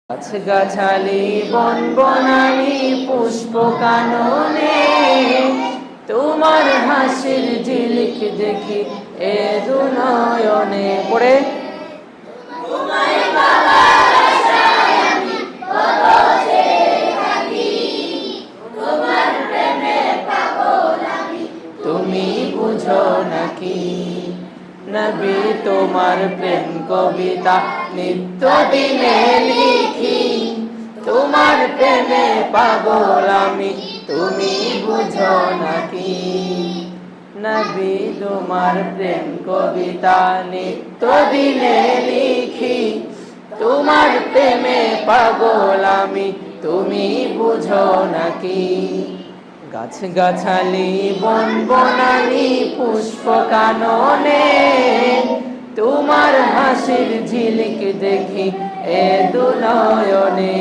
গাছগাছালি বন বনানি পুষ্প কাননে তোমার হাসির ঝিলিক দেখি এ দু নয়নে পড়ে তুমি বুঝো নাকি নবী তোমার প্রেম কবিতা নিত্য দিনে লিখি তোমার প্রেমে পাগল আমি তুমি বুঝো নাকি নবী তোমার প্রেম কবিতা নিত্য দিনে লিখি তোমার প্রেমে পাগল আমি তুমি বুঝো নাকি গাছগাছালি বন বনানি পুষ্প কাননে তোমার হাসির ঝিলিক দেখি এ দু নয়নে